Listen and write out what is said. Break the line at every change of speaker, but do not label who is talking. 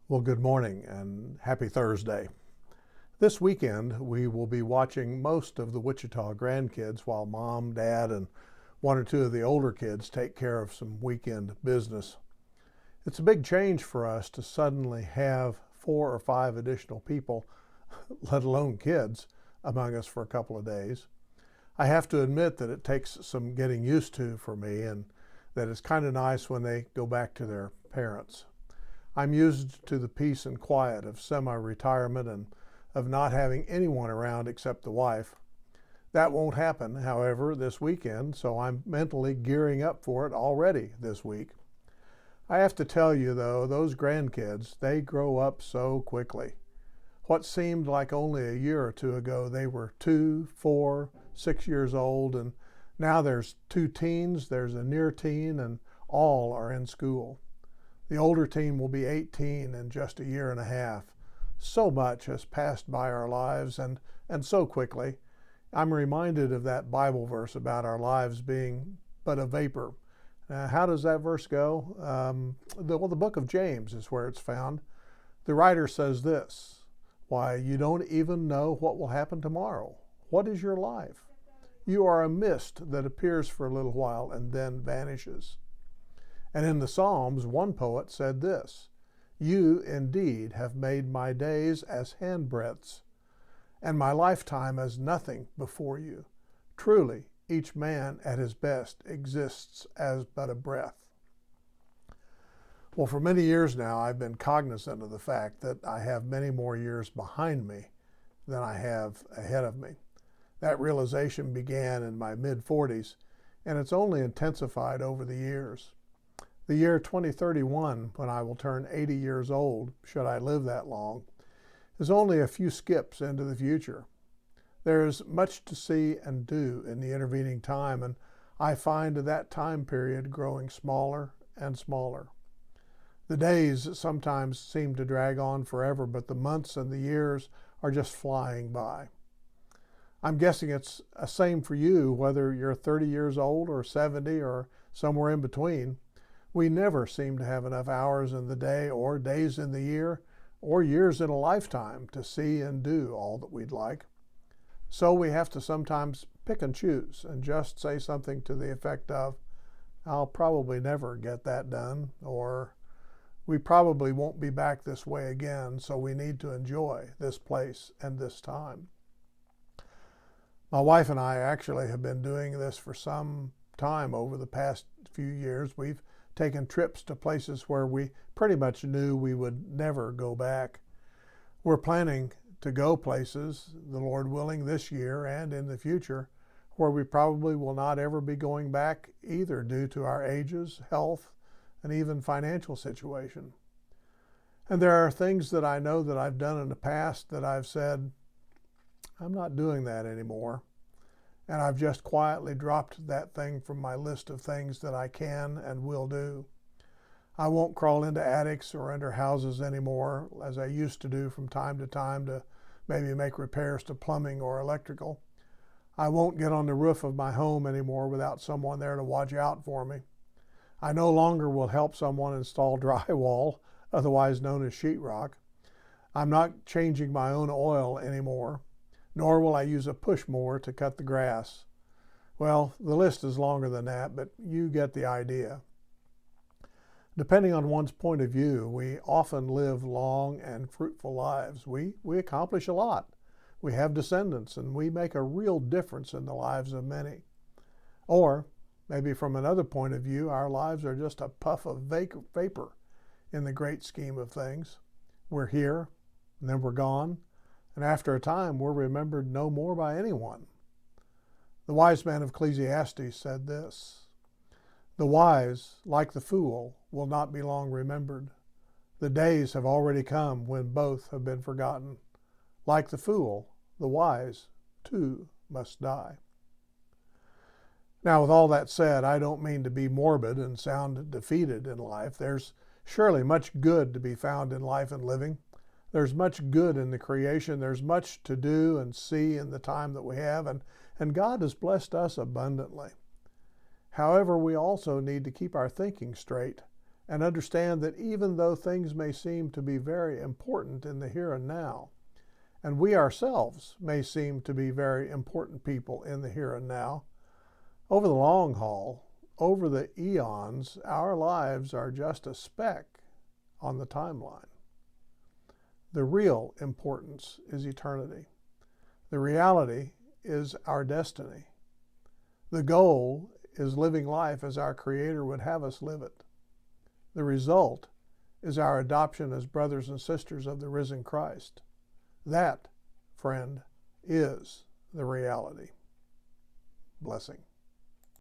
Well, good morning and happy Thursday. This weekend, we will be watching most of the Wichita grandkids while mom, dad, and one or two of the older kids take care of some weekend business. It's a big change for us to suddenly have 4 or 5 additional people, let alone kids, among us for a couple of days. I have to admit that it takes some getting used to for me, and that it's kind of nice when they go back to their parents. I'm used to the peace and quiet of semi-retirement and of not having anyone around except the wife. That won't happen, however, this weekend, so I'm mentally gearing up for it already this week. I have to tell you, though, those grandkids, they grow up so quickly. What seemed like only a year or two ago, they were 2, 4, 6 years old, and now there's 2 teens, there's a near teen, and all are in school. The older teen will be 18 in just a year and a half. So much has passed by our lives and so quickly. I'm reminded of that Bible verse about our lives being but a vapor. How does that verse go? The book of James is where it's found. The writer says this, "Why, you don't even know what will happen tomorrow. What is your life? You are a mist that appears for a little while and then vanishes." And in the Psalms, one poet said this, "You indeed have made my days as handbreadths, and my lifetime as nothing before you. Truly, each man at his best exists as but a breath." Well, for many years now, I've been cognizant of the fact that I have many more years behind me than I have ahead of me. That realization began in my mid-40s, and it's only intensified over the years. The year 2031, when I will turn 80 years old, should I live that long, is only a few skips into the future. There is much to see and do in the intervening time, and I find that time period growing smaller and smaller. The days sometimes seem to drag on forever, but the months and the years are just flying by. I'm guessing it's the same for you, whether you're 30 years old or 70 or somewhere in between. We never seem to have enough hours in the day or days in the year or years in a lifetime to see and do all that we'd like. So we have to sometimes pick and choose and just say something to the effect of, "I'll probably never get that done," or "We probably won't be back this way again, so we need to enjoy this place and this time." My wife and I actually have been doing this for some time over the past few years. We've taken trips to places where we pretty much knew we would never go back. We're planning to go places, the Lord willing, this year and in the future, where we probably will not ever be going back either due to our ages, health, and even financial situation. And there are things that I know that I've done in the past that I've said, I'm not doing that anymore. And I've just quietly dropped that thing from my list of things that I can and will do. I won't crawl into attics or under houses anymore, as I used to do from time to maybe make repairs to plumbing or electrical. I won't get on the roof of my home anymore without someone there to watch out for me. I no longer will help someone install drywall, otherwise known as sheetrock. I'm not changing my own oil anymore, nor will I use a push mower to cut the grass. Well, the list is longer than that, but you get the idea. Depending on one's point of view, we often live long and fruitful lives. We accomplish a lot. We have descendants, and we make a real difference in the lives of many. Or, maybe from another point of view, our lives are just a puff of vapor in the great scheme of things. We're here, and then we're gone, and after a time, we're remembered no more by anyone. The wise man of Ecclesiastes said this, "The wise, like the fool, will not be long remembered. The days have already come when both have been forgotten. Like the fool, the wise, too, must die." Now, with all that said, I don't mean to be morbid and sound defeated in life. There's surely much good to be found in life and living. There's much good in the creation. There's much to do and see in the time that we have, and God has blessed us abundantly. However, we also need to keep our thinking straight and understand that even though things may seem to be very important in the here and now, and we ourselves may seem to be very important people in the here and now, over the long haul, over the eons, our lives are just a speck on the timeline. The real importance is eternity. The reality is our destiny. The goal is living life as our Creator would have us live it. The result is our adoption as brothers and sisters of the risen Christ. That, friend, is the reality. Blessing.